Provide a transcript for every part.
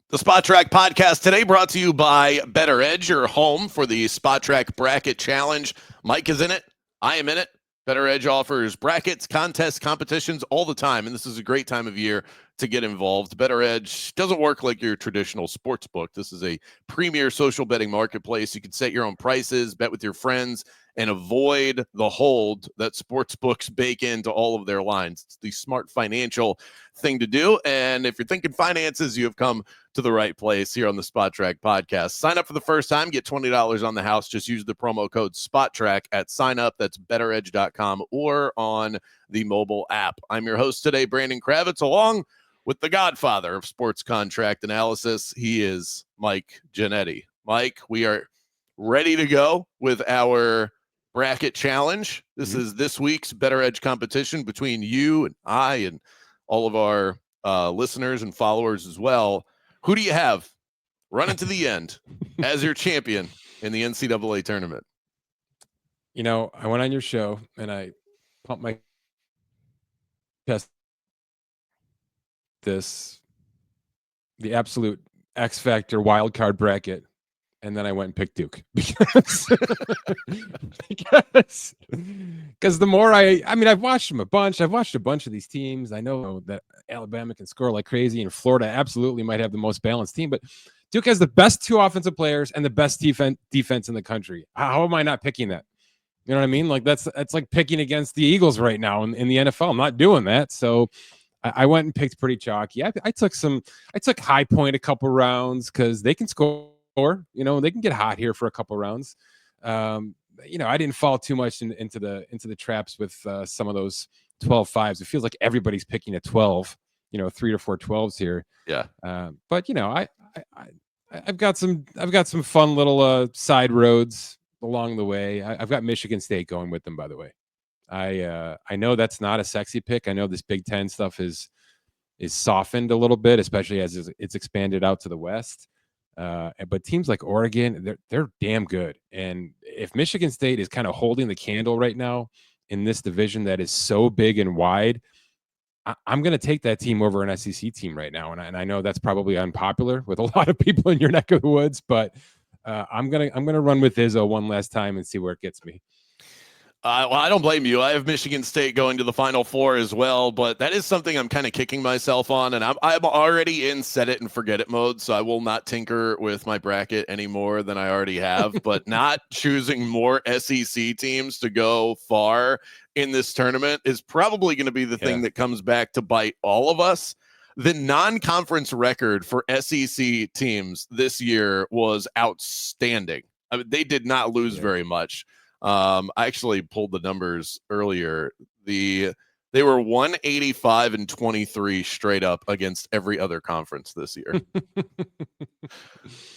The Spotrac Podcast today brought to you by Better Edge, your home for the Spotrac Bracket Challenge. Mike is in it. I am in it. Better Edge offers brackets, contests, competitions all the time, and this is a great time of year to get involved. Better Edge doesn't work like your traditional sports book. This is a premier social betting marketplace. You can set your own prices, bet with your friends, and avoid the hold that sports books bake into all of their lines. It's the smart financial thing to do, and if you're thinking finances, you have come to the right place here on the Spotrac Podcast. Sign up for the first time, get $20 on the house. Just use the promo code SPOTTRACK at sign up. That's betteredge.com or on the mobile app. I'm your host today, Brandon Kravitz, along with the godfather of sports contract analysis. He is Mike Ginnitti. Mike, we are ready to go with our bracket challenge. This is this week's Better Edge competition between you and I and all of our listeners and followers as well. Who do you have running to the end as your champion in the NCAA tournament? You know, I went on your show and I pumped my chest. The absolute X Factor wild card bracket. And then I went and picked Duke because the more I've watched them a bunch. I've watched a bunch of these teams. I know that Alabama can score like crazy and Florida absolutely might have the most balanced team, but Duke has the best two offensive players and the best defense in the country. How am I not picking that? You know what I mean? Like that's like picking against the Eagles right now in the NFL. I'm not doing that. So I went and picked pretty chalky. I took High Point a couple rounds because they can score. You know, they can get hot here for a couple rounds. I didn't fall too much into the traps with some of those 12-5s. It feels like everybody's picking a 12. 3 to 4 12s here. Yeah. But I've got some fun little side roads along the way. I've got Michigan State going with them, by the way. I know that's not a sexy pick. I know this Big Ten stuff is softened a little bit, especially as it's expanded out to the West. But teams like Oregon, they're damn good. And if Michigan State is kind of holding the candle right now in this division that is so big and wide, I'm going to take that team over an SEC team right now. And I know that's probably unpopular with a lot of people in your neck of the woods, but I'm gonna run with Izzo one last time and see where it gets me. Well, I don't blame you. I have Michigan State going to the Final Four as well, but that is something I'm kind of kicking myself on, and I'm already in set it and forget it mode, so I will not tinker with my bracket any more than I already have, but not choosing more SEC teams to go far in this tournament is probably going to be the thing that comes back to bite all of us. The non-conference record for SEC teams this year was outstanding. I mean, they did not lose very much. I actually pulled the numbers earlier. They were 185-23 straight up against every other conference this year.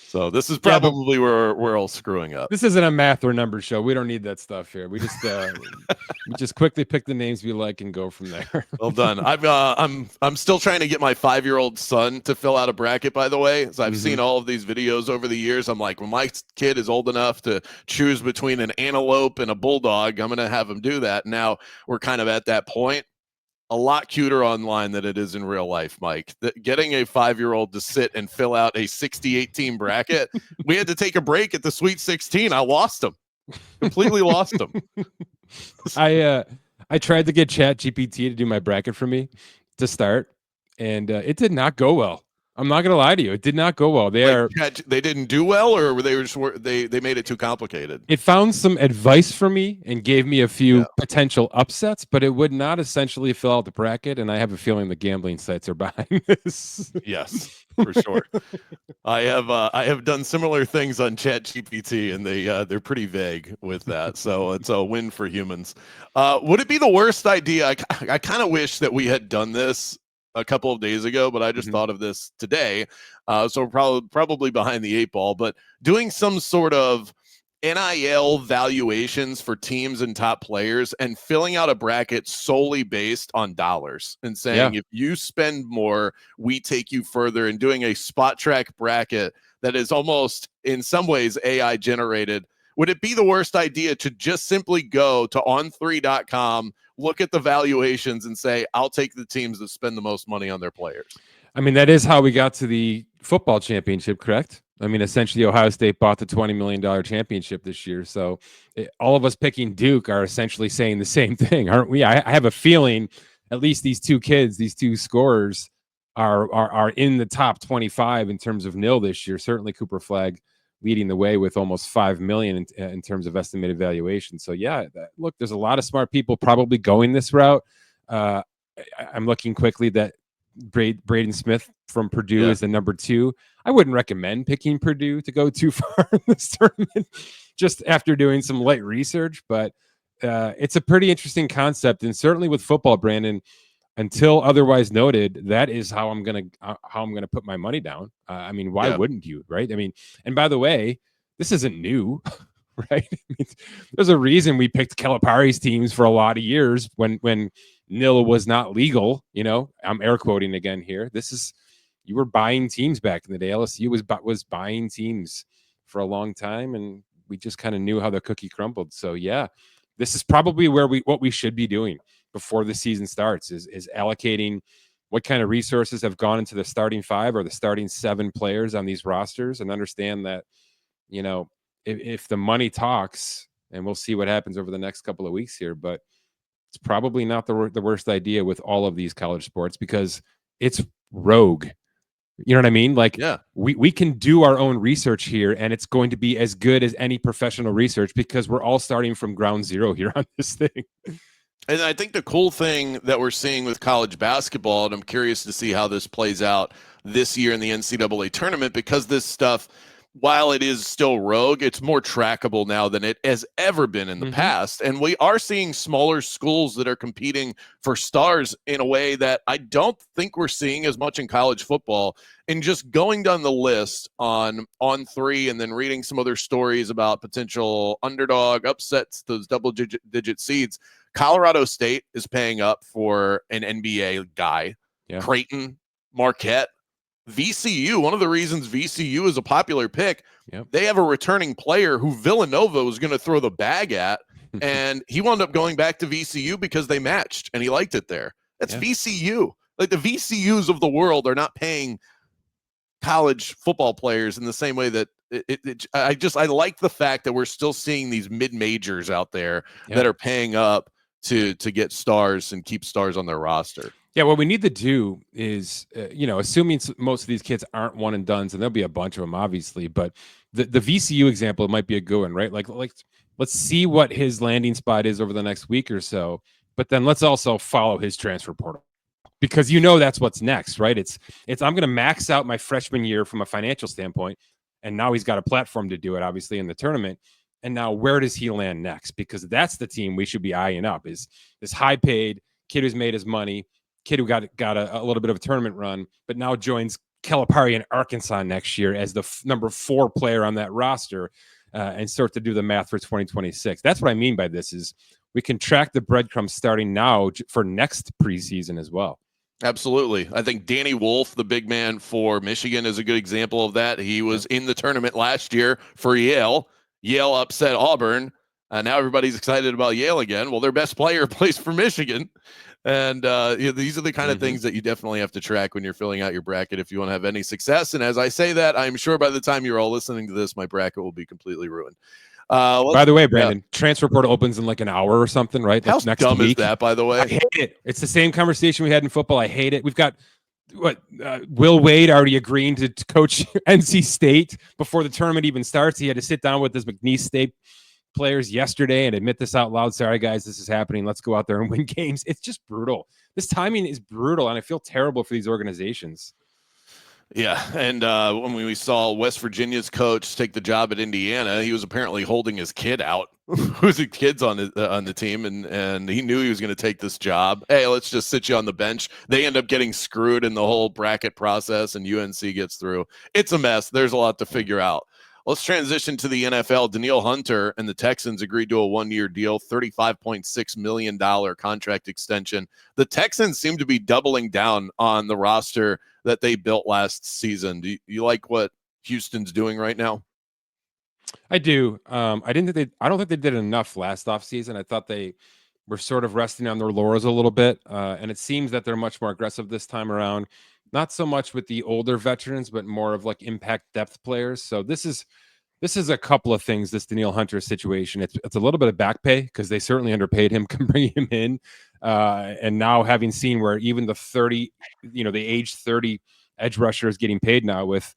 So this is probably where we're all screwing up. This isn't a math or numbers show. We don't need that stuff here. We just quickly pick the names we like and go from there. Well done. I'm still trying to get my 5-year-old son to fill out a bracket, by the way. So I've seen all of these videos over the years. I'm like, when my kid is old enough to choose between an antelope and a bulldog, I'm going to have him do that. Now we're kind of at that point. A lot cuter online than it is in real life, Mike. Getting a 5-year-old to sit and fill out a 68-team bracket, we had to take a break at the Sweet 16. I lost him. Completely lost him. I tried to get ChatGPT to do my bracket for me to start, and it did not go well. I'm not going to lie to you. It did not go well. They didn't do well, or they made it too complicated? It found some advice for me and gave me a few potential upsets, but it would not essentially fill out the bracket. And I have a feeling the gambling sites are behind this. Yes, for sure. I have done similar things on ChatGPT, and they're pretty vague with that. So it's a win for humans. Would it be the worst idea? I kind of wish that we had done this a couple of days ago, but I just thought of this today. So probably behind the 8 ball, but doing some sort of NIL valuations for teams and top players and filling out a bracket solely based on dollars and saying, if you spend more, we take you further, and doing a Spotrac bracket that is almost in some ways AI generated. Would it be the worst idea to just simply go to on3.com, look at the valuations and say, I'll take the teams that spend the most money on their players? I mean, that is how we got to the football championship, correct? I mean, essentially, Ohio State bought the $20 million championship this year. So all of us picking Duke are essentially saying the same thing, aren't we? I have a feeling at least these two kids, these two scorers, are in the top 25 in terms of nil this year. Certainly Cooper Flagg leading the way with almost 5 million in terms of estimated valuation. So yeah, look, there's a lot of smart people probably going this route. I'm looking quickly that Braden Smith from Purdue is the number 2. I wouldn't recommend picking Purdue to go too far in this tournament just after doing some light research, but it's a pretty interesting concept. And certainly with football, Brandon, until otherwise noted, that is how I'm gonna put my money down. I mean, why wouldn't you, right? I mean, and by the way, this isn't new, right? I mean, there's a reason we picked Calipari's teams for a lot of years when nil was not legal. You know, I'm air quoting again here. You were buying teams back in the day. LSU was buying teams for a long time, and we just kind of knew how the cookie crumbled. So yeah, this is probably what we should be doing before the season starts is allocating what kind of resources have gone into the starting 5 or the starting 7 players on these rosters, and understand that, you know, if the money talks, and we'll see what happens over the next couple of weeks here, but it's probably not the worst idea with all of these college sports because it's rogue. You know what I mean? Like, we can do our own research here, and it's going to be as good as any professional research because we're all starting from ground zero here on this thing. And I think the cool thing that we're seeing with college basketball, and I'm curious to see how this plays out this year in the NCAA tournament, because this stuff, while it is still rogue, it's more trackable now than it has ever been in the past. And we are seeing smaller schools that are competing for stars in a way that I don't think we're seeing as much in college football. And just going down the list on 3 and then reading some other stories about potential underdog upsets, those double-digit seeds, Colorado State is paying up for an NBA guy. Creighton, Marquette, VCU. One of the reasons VCU is a popular pick, they have a returning player who Villanova was going to throw the bag at, and he wound up going back to VCU because they matched, and he liked it there. That's VCU. Like, the VCUs of the world are not paying college football players in the same way that I like the fact that we're still seeing these mid-majors out there that are paying up to get stars and keep stars on their roster. Yeah, what we need to do is, assuming most of these kids aren't one and dones, and there'll be a bunch of them, obviously, but the VCU example might be a good one, right? Like let's see what his landing spot is over the next week or so, but then let's also follow his transfer portal, because that's what's next, right? It's I'm going to max out my freshman year from a financial standpoint, and now he's got a platform to do it, obviously, in the tournament. And now where does he land next? Because that's the team we should be eyeing up, is this high-paid kid who's made his money, kid who got a little bit of a tournament run, but now joins Calipari in Arkansas next year as the number 4 player on that roster, and start to do the math for 2026. That's what I mean by this, is we can track the breadcrumbs starting now for next preseason as well. Absolutely. I think Danny Wolf, the big man for Michigan, is a good example of that. He was in the tournament last year for Yale. Yale upset Auburn. Now everybody's excited about Yale again. Well, their best player plays for Michigan. And these are the kind of things that you definitely have to track when you're filling out your bracket if you want to have any success. And as I say that, I'm sure by the time you're all listening to this, my bracket will be completely ruined. By the way, Brandon, transfer portal opens in like an hour or something, right? How next dumb week. Is that, by the way? I hate it. It's the same conversation we had in football. I hate it. We've got Will Wade already agreeing to coach NC State before the tournament even starts. He had to sit down with his McNeese State players yesterday and admit this out loud. Sorry, guys, this is happening. Let's go out there and win games. It's just brutal. This timing is brutal, and I feel terrible for these organizations. Yeah, and when we saw West Virginia's coach take the job at Indiana, he was apparently holding his kid out. Who's the kids on the team, and he knew he was going to take this job. Hey, let's just sit you on the bench. They end up getting screwed in the whole bracket process, and UNC gets through. It's a mess. There's a lot to figure out. Let's transition to the NFL. Danielle Hunter and the Texans agreed to a 1-year deal, $35.6 million contract extension. The Texans seem to be doubling down on the roster that they built last season. Do you like what Houston's doing right now? I do. I don't think they did enough last offseason. I thought they were sort of resting on their laurels a little bit. And it seems that they're much more aggressive this time around. not so much with the older veterans, but more of like impact depth players. So this is a couple of things. This Danielle Hunter situation. It's a little bit of back pay because they certainly underpaid him, can bring him in, and now having seen where even the age 30 edge rusher is getting paid now with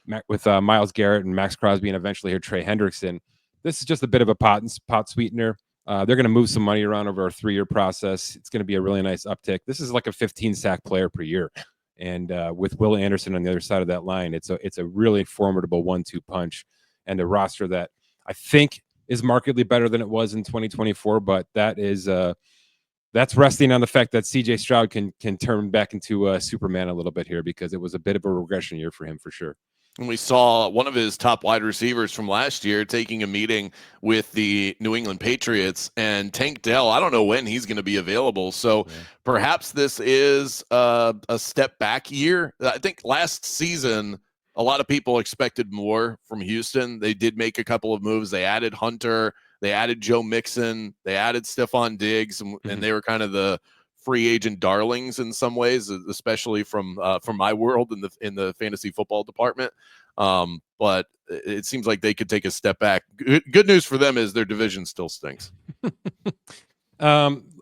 Myles Garrett and Max Crosby and eventually here Trey Hendrickson. This is just a bit of a pot sweetener. They're going to move some money around over a 3-year process. It's going to be a really nice uptick. This is like a 15 sack player per year. And with Will Anderson on the other side of that line, it's a really formidable 1-2 punch and a roster that I think is markedly better than it was in 2024. But that's resting on the fact that CJ Stroud can turn back into Superman a little bit here, because it was a bit of a regression year for him for sure. And we saw one of his top wide receivers from last year taking a meeting with the New England Patriots, and Tank Dell, I don't know when he's going to be available. So perhaps this is a step back year. I think last season, a lot of people expected more from Houston. They did make a couple of moves. They added Hunter. They added Joe Mixon. They added Stephon Diggs, and they were kind of the free agent darlings in some ways, especially from my world in the fantasy football department. But it seems like they could take a step back. Good news for them is their division still stinks.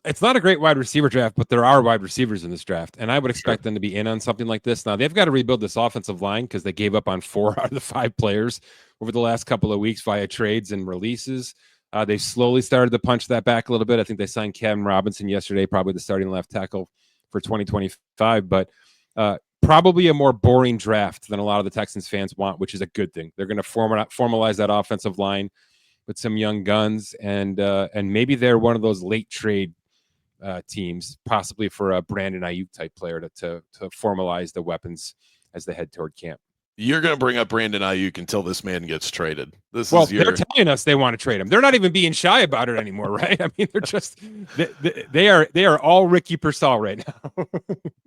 It's not a great wide receiver draft, but there are wide receivers in this draft, and I would expect them to be in on something like this. Now, they've got to rebuild this offensive line because they gave up on 4 out of the 5 players over the last couple of weeks via trades and releases. They slowly started to punch that back a little bit. I think they signed Cam Robinson yesterday, probably the starting left tackle for 2025, but probably a more boring draft than a lot of the Texans fans want, which is a good thing. They're going to formalize that offensive line with some young guns, and maybe they're one of those late trade teams, possibly for a Brandon Ayuk type player to formalize the weapons as they head toward camp. You're going to bring up Brandon Ayuk until this man gets traded. They're telling us they want to trade him. They're not even being shy about it anymore, right? I mean, they're just they are all Ricky Pearsall right now.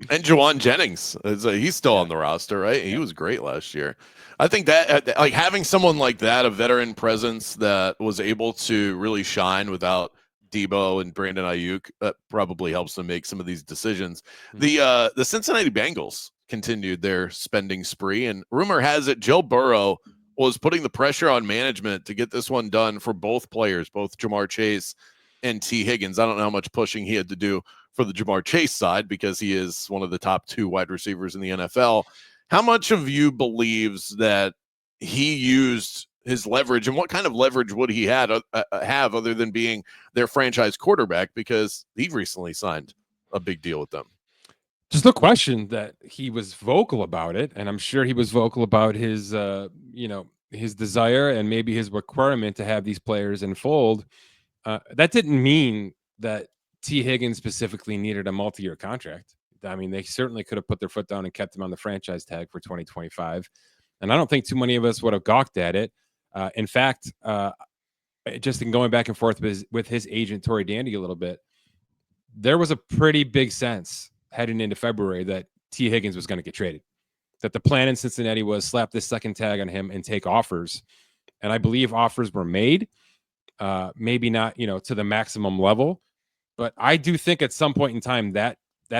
And Juwan Jennings, he's still on the roster, right? He was great last year. I think that like having someone like that, a veteran presence that was able to really shine without Debo and Brandon Ayuk, probably helps them make some of these decisions. The Cincinnati Bengals continued their spending spree, and rumor has it Joe Burrow was putting the pressure on management to get this one done for both players, both Jamar Chase and T. Higgins. I don't know how much pushing he had to do for the Jamar Chase side because he is one of the top 2 wide receivers in the NFL. How much of you believes that he used his leverage, and what kind of leverage would he have other than being their franchise quarterback, because he recently signed a big deal with them? Just no question that he was vocal about it, and I'm sure he was vocal about his, his desire and maybe his requirement to have these players enfold. That didn't mean that T. Higgins specifically needed a multi-year contract. I mean, they certainly could have put their foot down and kept him on the franchise tag for 2025, and I don't think too many of us would have gawked at it. In fact, just in going back and forth with his agent Tory Dandy a little bit, there was a pretty big sense heading into February that T. Higgins was going to get traded, that the plan in Cincinnati was slap this second tag on him and take offers. And I believe offers were made, maybe not, to the maximum level, but I do think at some point in time that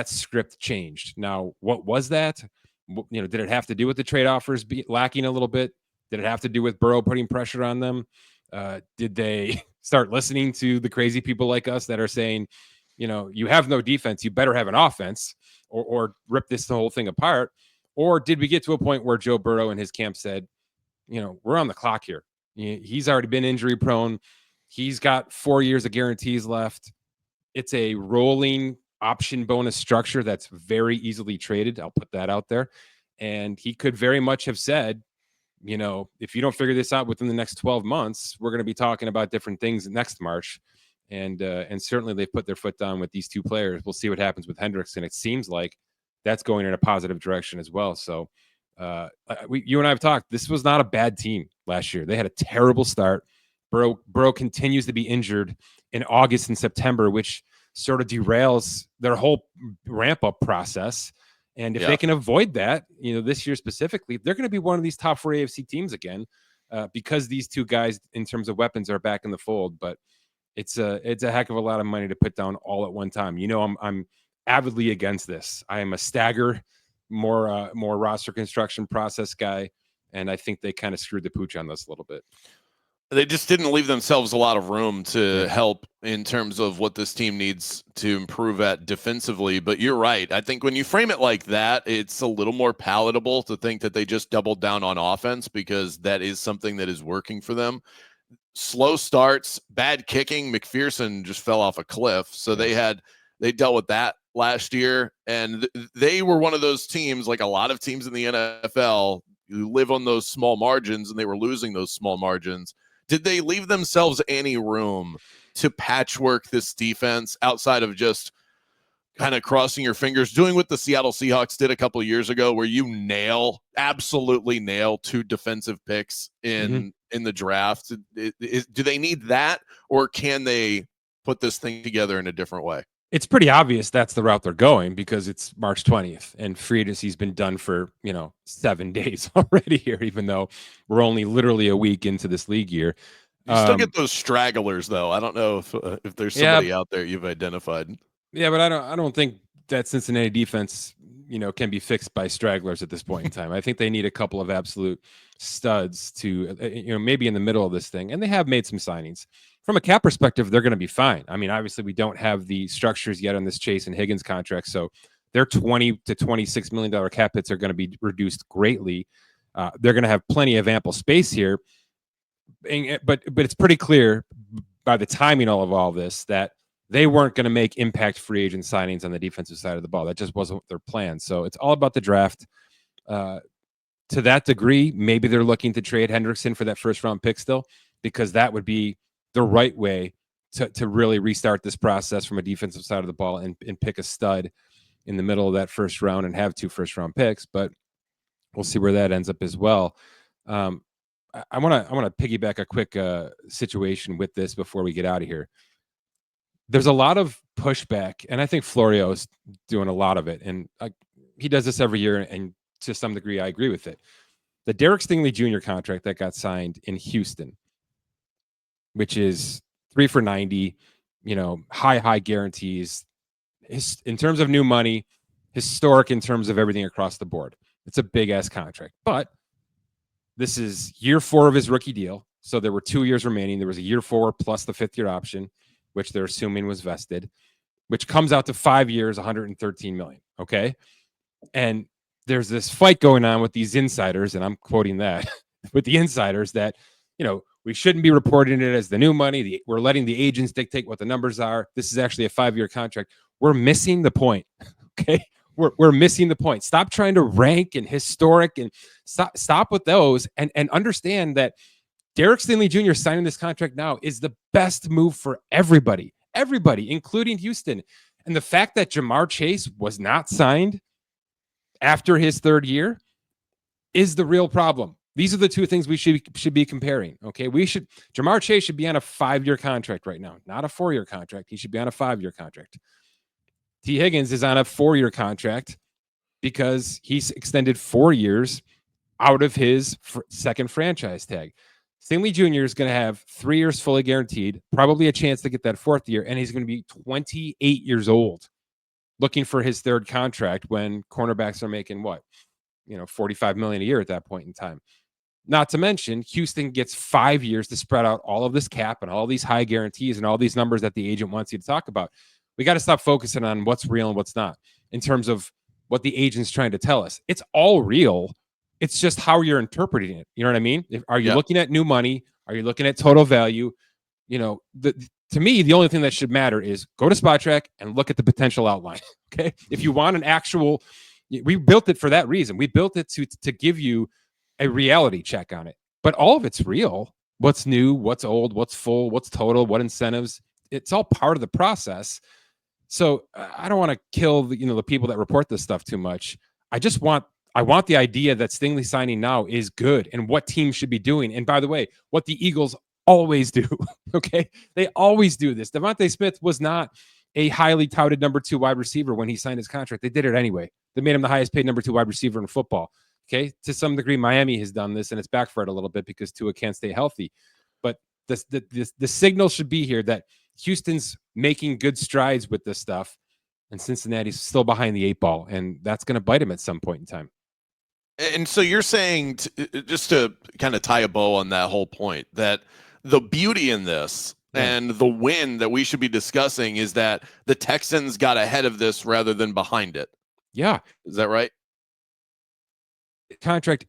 script changed. Now, what was that? Did it have to do with the trade offers lacking a little bit? Did it have to do with Burrow putting pressure on them? Did they start listening to the crazy people like us that are saying, you have no defense, you better have an offense, or rip this whole thing apart? Or did we get to a point where Joe Burrow and his camp said, we're on the clock here. He's already been injury prone. He's got 4 years of guarantees left. It's a rolling option bonus structure that's very easily traded. I'll put that out there. And he could very much have said, if you don't figure this out within the next 12 months, we're going to be talking about different things next March. And certainly they've put their foot down with these 2 players. We'll see what happens with Hendrickson. It seems like that's going in a positive direction as well. So you and I have talked, this was not a bad team last year. They had a terrible start. Burrow continues to be injured in August and September, which sort of derails their whole ramp-up process. And if they can avoid that, this year specifically, they're going to be one of these top 4 AFC teams again, because these 2 guys, in terms of weapons, are back in the fold. But it's a heck of a lot of money to put down all at one time. I'm avidly against this. I am a stagger more roster construction process guy. And I think they kind of screwed the pooch on this a little bit. They just didn't leave themselves a lot of room to help in terms of what this team needs to improve at defensively. But you're right. I think when you frame it like that, it's a little more palatable to think that they just doubled down on offense, because that is something that is working for them. Slow starts, bad kicking. McPherson just fell off a cliff. So they dealt with that last year. And they were one of those teams, like a lot of teams in the NFL, who live on those small margins, and they were losing those small margins. Did they leave themselves any room to patchwork this defense outside of just kind of crossing your fingers, doing what the Seattle Seahawks did a couple of years ago, where you absolutely nail 2 defensive picks in the draft? Do they need that, or can they put this thing together in a different way? It's pretty obvious that's the route they're going, because it's March 20th and free agency's been done for, 7 days already here, even though we're only literally a week into this league year. You still get those stragglers, though. I don't know if there's somebody out there you've identified. Yeah, but I don't think that Cincinnati defense, can be fixed by stragglers at this point in time. I think they need a couple of absolute studs to, maybe in the middle of this thing. And they have made some signings. From a cap perspective, they're going to be fine. I mean, obviously, we don't have the structures yet on this Chase and Higgins contract, so their $20 to $26 million cap hits are going to be reduced greatly. They're going to have plenty of ample space here, but it's pretty clear by the timing of all this that they weren't going to make impact free agent signings on the defensive side of the ball. That just wasn't their plan. So it's all about the draft. To that degree, maybe they're looking to trade Hendrickson for that first-round pick still, because that would be the right way to really restart this process from a defensive side of the ball and pick a stud in the middle of that first round and have 2 first-round picks. But we'll see where that ends up as well. I want to piggyback a quick situation with this before we get out of here. There's a lot of pushback, and I think Florio's doing a lot of it, and he does this every year, and to some degree, I agree with it. The Derek Stingley Jr. contract that got signed in Houston, which is 3 for $90, high guarantees. In terms of new money, historic in terms of everything across the board. It's a big-ass contract. But this is year 4 of his rookie deal, so there were 2 years remaining. There was a year 4 plus the 5th-year option, which they're assuming was vested, which comes out to 5 years, $113 million, okay? And there's this fight going on with these insiders, and I'm quoting that, with the insiders that, we shouldn't be reporting it as the new money. We're letting the agents dictate what the numbers are. This is actually a 5-year contract. We're missing the point, okay? We're missing the point. Stop trying to rank and historic, and stop with those, and understand that Derek Stingley Jr. signing this contract now is the best move for everybody, including Houston. And the fact that Jamar Chase was not signed after his 3rd year is the real problem. These are the 2 things we should be comparing. Okay, Jamar Chase should be on a 5-year contract right now, not a 4-year contract. He should be on a 5-year contract. T. Higgins is on a 4-year contract because he's extended 4 years out of his second franchise tag. Stingley Jr. is going to have 3 years fully guaranteed, probably a chance to get that 4th year, and he's going to be 28 years old, looking for his 3rd contract when cornerbacks are making $45 million a year at that point in time. Not to mention, Houston gets 5 years to spread out all of this cap and all these high guarantees and all these numbers that the agent wants you to talk about. We got to stop focusing on what's real and what's not in terms of what the agent's trying to tell us. It's all real. It's just how you're interpreting it. You know what I mean? Are you looking at new money? Are you looking at total value? To me, the only thing that should matter is go to Spotrac and look at the potential outline. Okay. If you want an actual, we built it for that reason. We built it to give you a reality check on it, but all of it's real. What's new, what's old, what's full, what's total, what incentives. It's all part of the process. So I don't want to kill the people that report this stuff too much. I want the idea that Stingley signing now is good and what teams should be doing. And by the way, what the Eagles always do. Okay. They always do this. Devontae Smith was not a highly touted number 2 wide receiver when he signed his contract. They did it anyway. They made him the highest paid number 2 wide receiver in football. Okay. To some degree, Miami has done this and it's backfired a little bit because Tua can't stay healthy. But the signal should be here that Houston's making good strides with this stuff. and Cincinnati's still behind the 8 ball, and that's going to bite him at some point in time. And so you're saying, just to kind of tie a bow on that whole point, that the beauty in this and the win that we should be discussing is that the Texans got ahead of this rather than behind it. Yeah. Is that right? Contract,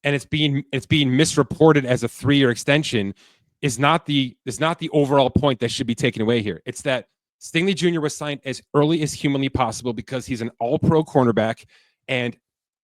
and it's being misreported as a 3-year extension is not the overall point that should be taken away here. It's that Stingley Jr. was signed as early as humanly possible because he's an all-pro cornerback, and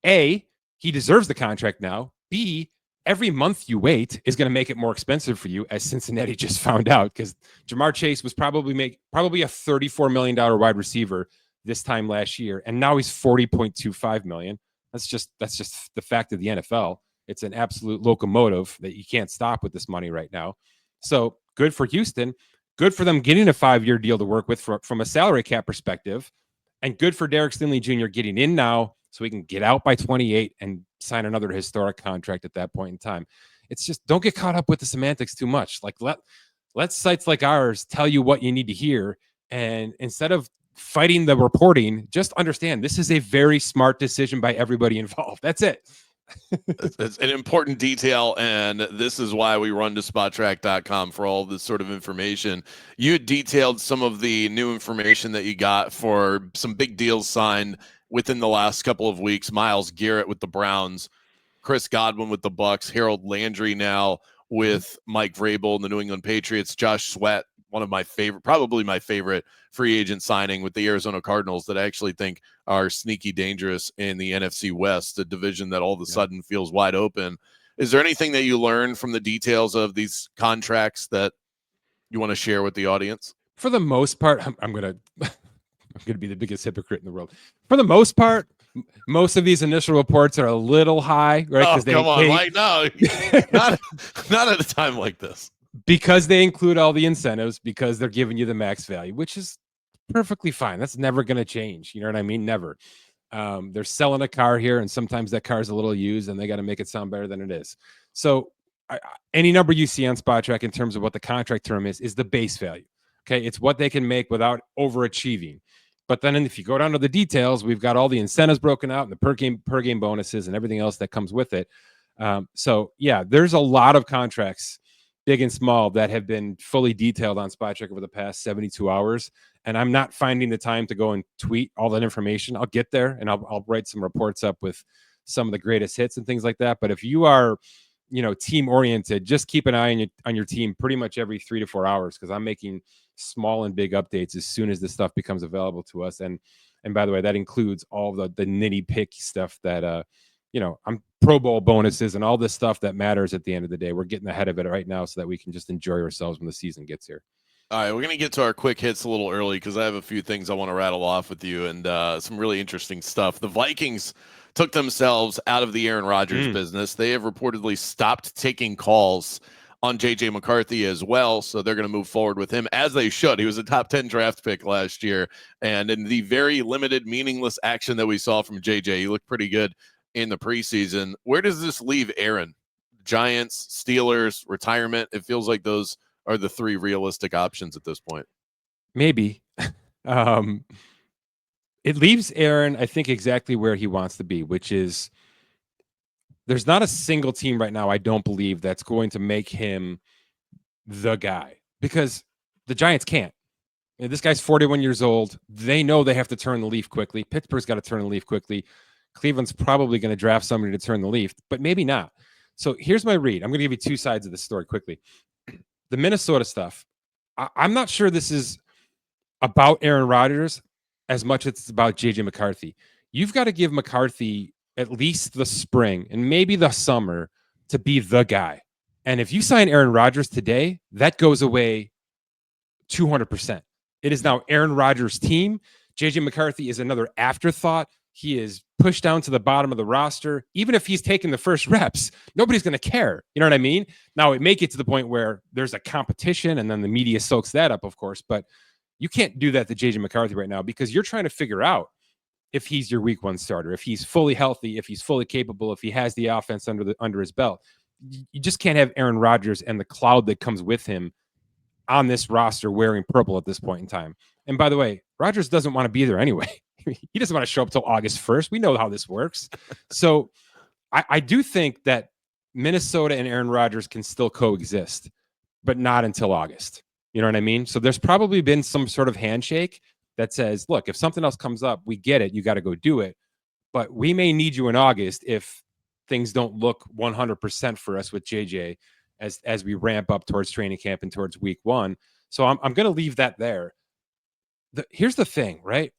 A, he deserves the contract now. B, every month you wait is going to make it more expensive for you, as Cincinnati just found out, because Jamar Chase was probably a $34 million wide receiver this time last year, and now he's $40.25 million. That's just the fact of the NFL. It's an absolute locomotive that you can't stop with this money right now. So good for Houston. Good for them getting a 5-year deal to work with from a salary cap perspective. And good for Derek Stingley Jr. getting in now so he can get out by 28 and sign another historic contract at that point in time. It's just, don't get caught up with the semantics too much. Like let sites like ours tell you what you need to hear. And instead of fighting the reporting, just understand this is a very smart decision by everybody involved. That's it. It's an important detail, and this is why we run to Spotrac.com for all this sort of information. You detailed some of the new information that you got for some big deals signed within the last couple of weeks. Myles Garrett with the Browns, Chris Godwin with the Bucks, Harold Landry now with Mike Vrabel and the New England Patriots, Josh Sweat, one of my favorite, probably my favorite free agent signing with the Arizona Cardinals that I actually think are sneaky dangerous in the NFC West, a division that all of a sudden feels wide open. Is there anything that you learned from the details of these contracts that you want to share with the audience? For the most part, I'm going to be the biggest hypocrite in the world. For the most part, most of these initial reports are a little high, right? Oh, come on, Mike. No, not at a time like this. Because they include all the incentives, because they're giving you the max value, which is perfectly fine. That's never going to change. You know what I mean? Never. They're selling a car here, and sometimes that car is a little used, and they got to make it sound better than it is. So any number you see on Spotrac in terms of what the contract term is the base value. Okay, it's what they can make without overachieving. But then if you go down to the details, we've got all the incentives broken out and the per game bonuses and everything else that comes with it. So yeah, there's a lot of contracts, big and small, that have been fully detailed on Spotrac over the past 72 hours. And I'm not finding the time to go and tweet all that information. I'll get there and I'll write some reports up with some of the greatest hits and things like that. But if you are, team oriented, just keep an eye on your team pretty much every 3 to 4 hours, because I'm making small and big updates as soon as this stuff becomes available to us. And by the way, that includes all the nitty pick stuff that, I'm Pro Bowl bonuses and all this stuff that matters at the end of the day. We're getting ahead of it right now so that we can just enjoy ourselves when the season gets here. All right, we're going to get to our quick hits a little early because I have a few things I want to rattle off with you and some really interesting stuff. The Vikings took themselves out of the Aaron Rodgers business. They have reportedly stopped taking calls on J.J. McCarthy as well, so they're going to move forward with him, as they should. He was a top 10 draft pick last year, and in the very limited, meaningless action that we saw from J.J., he looked pretty good in the preseason. Where does this leave Aaron? Giants, Steelers, retirement? It feels like those are the 3 realistic options at this point. Maybe. It leaves Aaron, I think, exactly where he wants to be, which is there's not a single team right now, I don't believe, that's going to make him the guy, because the Giants can't. This guy's 41 years old. They know they have to turn the leaf quickly. Pittsburgh's got to turn the leaf quickly. Cleveland's probably going to draft somebody to turn the leaf, but maybe not. So here's my read. I'm going to give you 2 sides of the story quickly. The Minnesota stuff, I'm not sure this is about Aaron Rodgers as much as it's about J.J. McCarthy. You've got to give McCarthy at least the spring and maybe the summer to be the guy. And if you sign Aaron Rodgers today, that goes away 200%. It is now Aaron Rodgers' team. J.J. McCarthy is another afterthought. He is pushed down to the bottom of the roster. Even if he's taking the first reps, nobody's going to care. You know what I mean? Now, it may get to the point where there's a competition and then the media soaks that up, of course, but you can't do that to J.J. McCarthy right now, because you're trying to figure out if he's your week 1 starter, if he's fully healthy, if he's fully capable, if he has the offense under his belt. You just can't have Aaron Rodgers and the cloud that comes with him on this roster wearing purple at this point in time. And by the way, Rodgers doesn't want to be there anyway. He doesn't want to show up till August 1st. We know how this works. So I do think that Minnesota and Aaron Rodgers can still coexist, but not until August. You know what I mean? So there's probably been some sort of handshake that says, look, if something else comes up, we get it. You got to go do it. But we may need you in August if things don't look 100% for us with JJ as we ramp up towards training camp and towards week 1. So I'm going to leave that there. Here's the thing, right?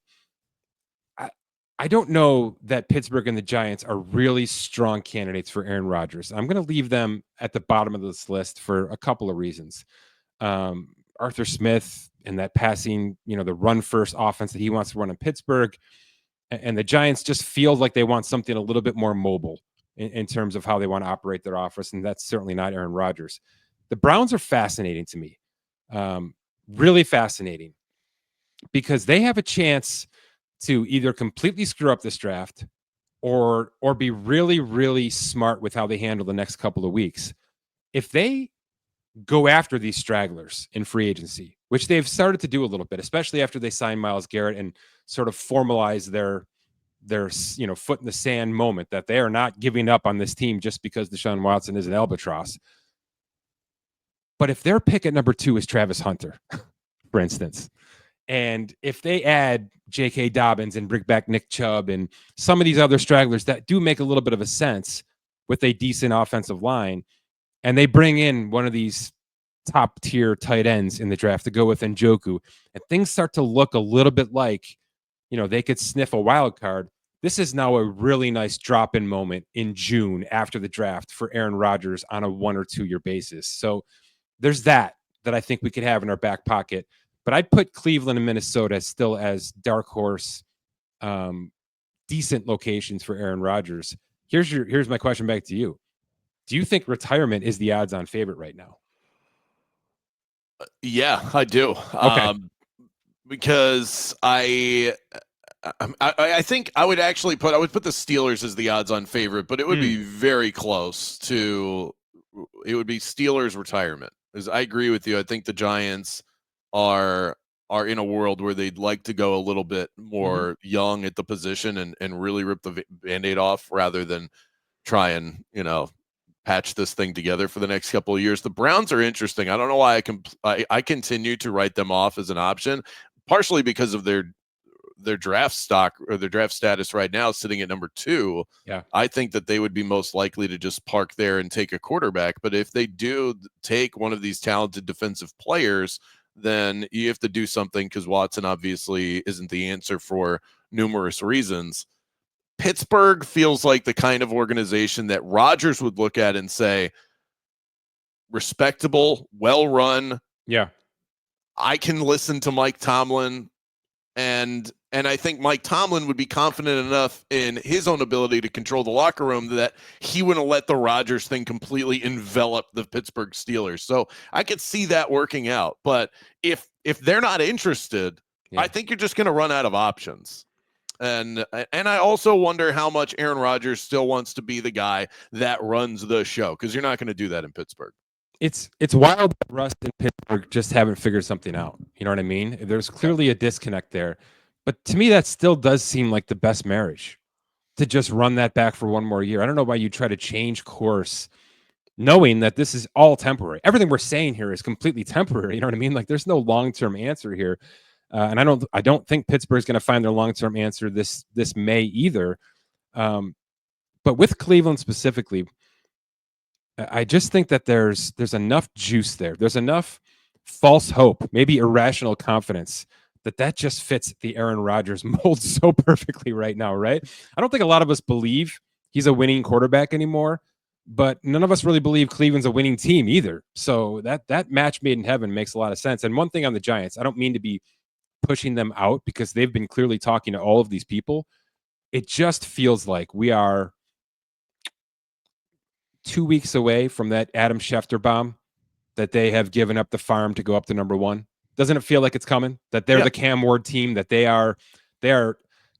I don't know that Pittsburgh and the Giants are really strong candidates for Aaron Rodgers. I'm going to leave them at the bottom of this list for a couple of reasons. Arthur Smith and that passing, the run first offense that he wants to run in Pittsburgh, and the Giants just feel like they want something a little bit more mobile in terms of how they want to operate their offense, and that's certainly not Aaron Rodgers. The Browns are fascinating to me, really fascinating, because they have a chance to either completely screw up this draft or be really, really smart with how they handle the next couple of weeks. If they go after these stragglers in free agency, which they've started to do a little bit, especially after they signed Myles Garrett and sort of formalize their foot in the sand moment that they are not giving up on this team just because Deshaun Watson is an albatross. But if their pick at number 2 is Travis Hunter, for instance, and if they add J.K. Dobbins and bring back Nick Chubb and some of these other stragglers that do make a little bit of a sense with a decent offensive line, and they bring in one of these top tier tight ends in the draft to go with Njoku, and things start to look a little bit like, they could sniff a wild card. This is now a really nice drop-in moment in June after the draft for Aaron Rodgers on a 1 or 2 year basis. So there's that I think we could have in our back pocket. But I'd put Cleveland and Minnesota still as dark horse, decent locations for Aaron Rodgers. Here's my question back to you. Do you think retirement is the odds-on favorite right now? Yeah, I do. Okay. Because I think I would actually put the Steelers as the odds-on favorite, but it would be very close to. It would be Steelers retirement. Because I agree with you. I think the Giants are in a world where they'd like to go a little bit more young at the position and really rip the Band-Aid off rather than try and, patch this thing together for the next couple of years. The Browns are interesting. I don't know why I continue to write them off as an option, partially because of their draft stock or their draft status right now sitting at number 2. Yeah. I think that they would be most likely to just park there and take a quarterback. But if they do take one of these talented defensive players, then you have to do something because Watson obviously isn't the answer for numerous reasons. Pittsburgh feels like the kind of organization that Rodgers would look at and say, respectable, well-run. Yeah. I can listen to Mike Tomlin, and I think Mike Tomlin would be confident enough in his own ability to control the locker room that he wouldn't let the Rodgers thing completely envelop the Pittsburgh Steelers. So I could see that working out. But if they're not interested, I think you're just going to run out of options. And I also wonder how much Aaron Rodgers still wants to be the guy that runs the show, because you're not going to do that in Pittsburgh. It's wild that Russ and Pittsburgh just haven't figured something out. You know what I mean? There's clearly a disconnect there. But to me, that still does seem like the best marriage, to just run that back for one more year. I don't know why you try to change course knowing that this is all temporary. Everything we're saying here is completely temporary. You know what I mean? Like, there's no long-term answer here. And I don't think Pittsburgh's going to find their long-term answer this May either. But with Cleveland specifically, I just think that there's enough juice there. There's enough false hope, maybe irrational confidence, that just fits the Aaron Rodgers mold so perfectly right now, right? I don't think a lot of us believe he's a winning quarterback anymore, but none of us really believe Cleveland's a winning team either. So that match made in heaven makes a lot of sense. And one thing on the Giants, I don't mean to be pushing them out because they've been clearly talking to all of these people. It just feels like we are 2 weeks away from that Adam Schefter bomb that they have given up the farm to go up to number 1. Doesn't it feel like it's coming? That they're the Cam Ward team, that they are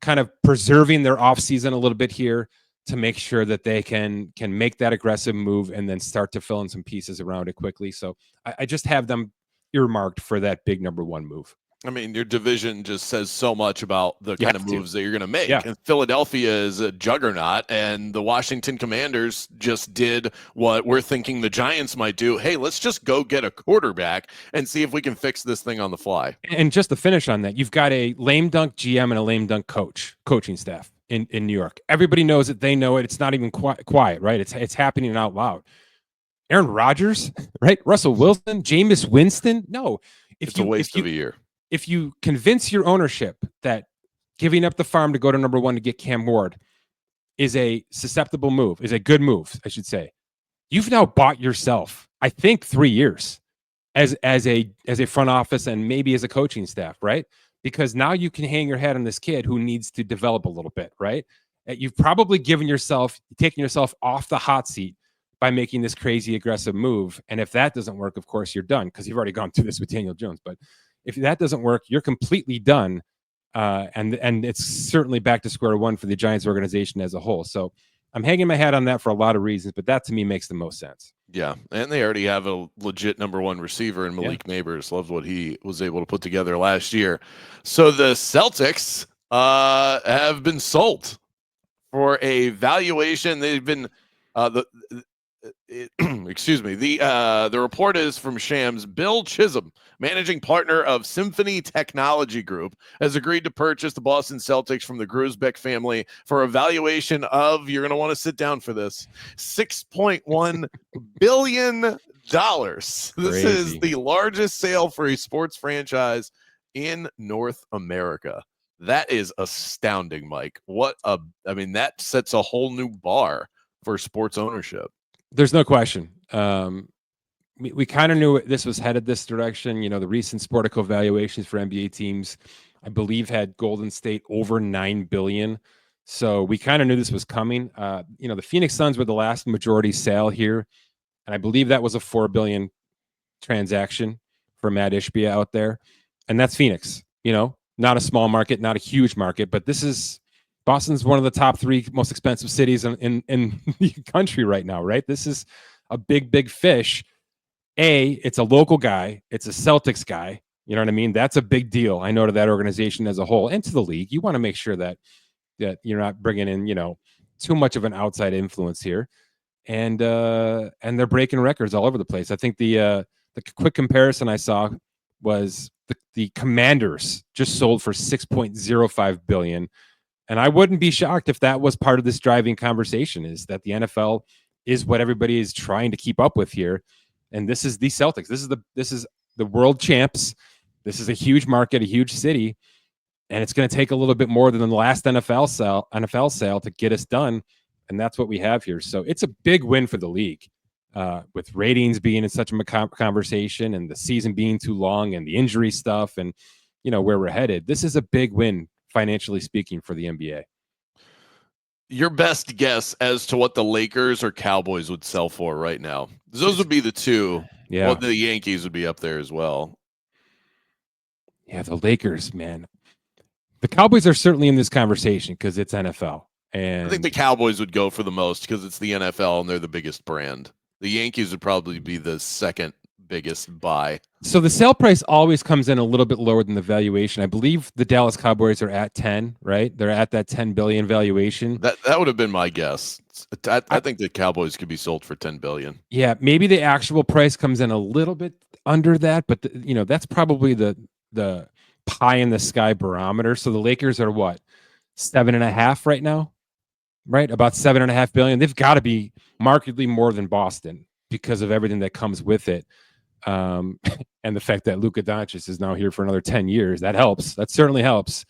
kind of preserving their offseason a little bit here to make sure that they can make that aggressive move and then start to fill in some pieces around it quickly. So I just have them earmarked for that big number 1 move. I mean, your division just says so much about the You kind have of to. moves that you're going to make. Yeah. And Philadelphia is a juggernaut, and the Washington Commanders just did what we're thinking the Giants might do. Hey, let's just go get a quarterback and see if we can fix this thing on the fly. And just to finish on that, you've got a lame dunk GM and a lame dunk coaching staff in New York. Everybody knows it. They know it. It's not even quiet, right? It's happening out loud. Aaron Rodgers, right? Russell Wilson, Jameis Winston. No, It's a waste of a year. If you convince your ownership that giving up the farm to go to number 1 to get Cam Ward is a susceptible move, is a good move, I should say, you've now bought yourself, I think, 3 years as a front office and maybe as a coaching staff, right? Because now you can hang your hat on this kid who needs to develop a little bit, right? You've probably taken yourself off the hot seat by making this crazy aggressive move. And if that doesn't work, of course, you're done, because you've already gone through this with Daniel Jones. But if that doesn't work, you're completely done. And it's certainly back to square one for the Giants organization as a whole. So I'm hanging my hat on that for a lot of reasons, but that to me makes the most sense. Yeah, and they already have a legit number 1 receiver in Malik Nabers. Loves what he was able to put together last year. So the Celtics have been sold for a valuation. They've been excuse me. The report is from Shams. Bill Chisholm, managing partner of Symphony Technology Group, has agreed to purchase the Boston Celtics from the Grusbeck family for a valuation of, you're going to want to sit down for this, $6.1 billion. This is the largest sale for a sports franchise in North America. That is astounding, Mike. That sets a whole new bar for sports ownership. There's no question. We kind of knew this was headed this direction. You know, the recent Sportico valuations for NBA teams, I believe, had Golden State over $9 billion. So we kind of knew this was coming. The Phoenix Suns were the last majority sale here, and I believe that was a $4 billion transaction for Matt Ishbia out there, and that's Phoenix. You know, not a small market, not a huge market, but Boston's one of the top 3 most expensive cities in the country right now, right? This is a big fish. It's a local guy. It's a Celtics guy. You know what I mean? That's a big deal, I know, to that organization as a whole and to the league. You want to make sure that you're not bringing in, too much of an outside influence here. And they're breaking records all over the place. I think the quick comparison I saw was the Commanders just sold for $6.05 billion. And I wouldn't be shocked if that was part of this driving conversation, is that the NFL is what everybody is trying to keep up with here. And this is the Celtics. This is the world champs. This is a huge market, a huge city. And it's going to take a little bit more than the last NFL sale to get us done. And that's what we have here. So it's a big win for the league, with ratings being in such a conversation and the season being too long and the injury stuff and, where we're headed. This is a big win, financially speaking, for the NBA. Your best guess as to what the Lakers or Cowboys would sell for right now? Those would be the two. Yeah. Well, the Yankees would be up there as well. Yeah, the Lakers, man. The Cowboys are certainly in this conversation because it's NFL. And I think the Cowboys would go for the most because it's the NFL and they're the biggest brand. The Yankees would probably be the second biggest buy. So the sale price always comes in a little bit lower than the valuation. I believe the Dallas Cowboys are at 10, right? They're at that 10 billion valuation. That would have been my guess. I think the Cowboys could be sold for 10 billion. Yeah, maybe the actual price comes in a little bit under that, but that's probably the pie in the sky barometer. So the Lakers are what, 7.5 right now, right? About 7.5 billion. They've got to be markedly more than Boston because of everything that comes with it. And the fact that Luka Doncic is now here for another 10 years, that helps. That certainly helps.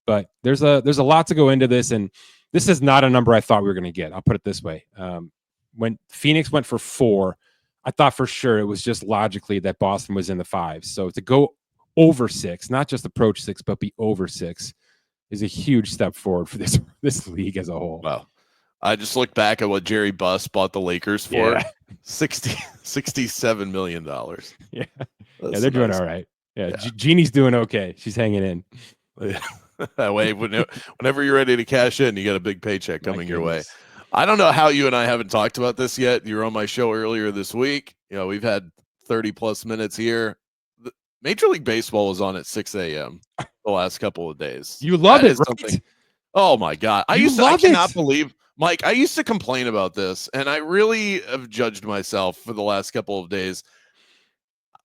But there's a lot to go into this, and this is not a number I thought we were going to get. I'll put it this way. When Phoenix went for 4, I thought for sure it was just logically that Boston was in the 5s. So to go over 6, not just approach 6, but be over 6 is a huge step forward for this league as a whole. Wow. I just looked back at what Jerry Buss bought the Lakers for. Yeah. $67 million. Yeah. They're doing all right. Yeah. Jeannie's doing okay. She's hanging in. That way, whenever you're ready to cash in, you got a big paycheck coming your way. I don't know how you and I haven't talked about this yet. You were on my show earlier this week. We've had 30 plus minutes here. Major League Baseball was on at 6 a.m. the last couple of days. You love That it, is right? something. Oh my God. I cannot believe, Mike, I used to complain about this, and I really have judged myself for the last couple of days.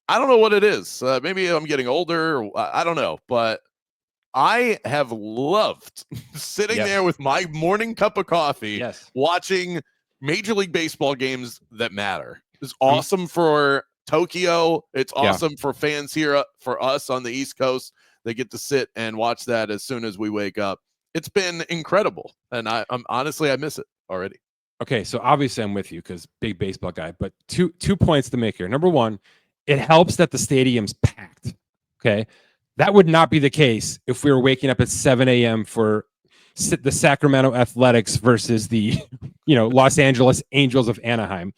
I don't know what it is. Maybe I'm getting older. I don't know, but I have loved sitting there with my morning cup of coffee, watching Major League Baseball games that matter. It's awesome for Tokyo. It's awesome for fans here, for us on the East Coast. They get to sit and watch that as soon as we wake up. It's been incredible, and I'm honestly, I miss it already. Okay, so obviously I'm with you because big baseball guy, but two points to make here. Number one, it helps that the stadium's packed. Okay, that would not be the case if we were waking up at 7 a.m. for the Sacramento Athletics versus the Los Angeles Angels of Anaheim.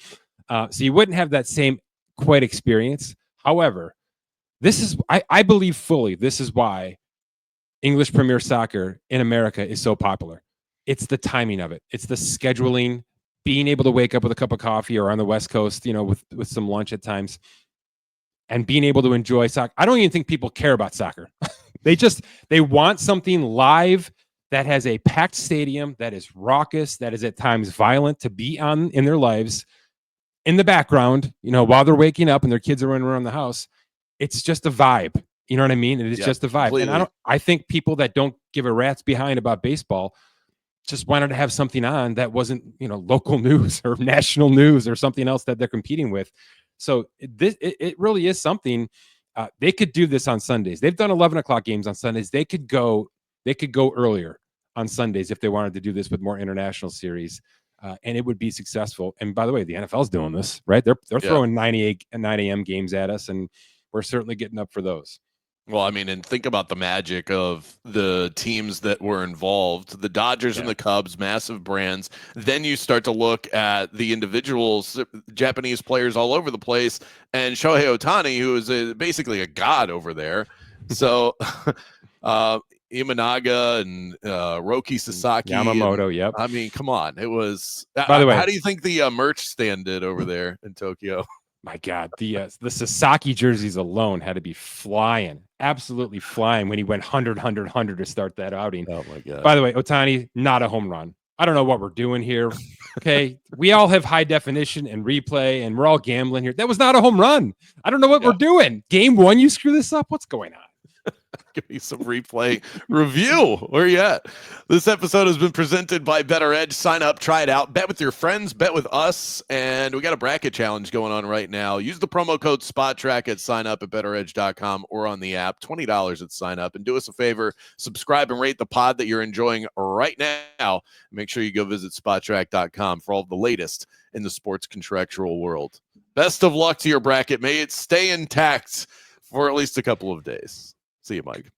So you wouldn't have that same quite experience. However, this is I believe fully this is why English Premier Soccer in America is so popular. It's the timing of it. It's the scheduling, being able to wake up with a cup of coffee or on the West Coast, with some lunch at times, and being able to enjoy soccer. I don't even think people care about soccer. They want something live that has a packed stadium, that is raucous, that is at times violent to be on in their lives in the background, while they're waking up and their kids are running around the house. It's just a vibe. You know what I mean? It is just a vibe. Completely. And I think people that don't give a rat's behind about baseball just wanted to have something on that wasn't, local news or national news or something else that they're competing with. So it really is something. They could do this on Sundays. They've done 11 o'clock games on Sundays. They could go earlier on Sundays if they wanted to do this with more international series, and it would be successful. And by the way, the NFL's doing this, right? They're throwing 9 a.m. games at us, and we're certainly getting up for those. Well, I mean, and think about the magic of the teams that were involved, the Dodgers and the Cubs, massive brands. Then you start to look at the individuals, Japanese players all over the place, and Shohei Ohtani, who is basically a god over there. So Imanaga and Roki Sasaki. Yamamoto, yep. I mean, come on. It was, by the way, how do you think the merch stand did over there in Tokyo? My God, the Sasaki jerseys alone had to be flying, absolutely flying when he went 100 to start that outing. Oh, my God. By the way, Ohtani, not a home run. I don't know what we're doing here. Okay, we all have high definition and replay, and we're all gambling here. That was not a home run. I don't know what we're doing. Game one, you screw this up? What's going on? Give me some replay review. Where you at? This episode has been presented by Better Edge. Sign up, try it out, bet with your friends, bet with us, and we got a bracket challenge going on right now. Use the promo code Spotrac at sign up at betteredge.com or on the app. $20 at sign up, and do us a favor, subscribe and rate the pod that you're enjoying right now. Make sure you go visit spotrac.com for all the latest in the sports contractual world. Best of luck to your bracket. May it stay intact for at least a couple of days. See you, Mike.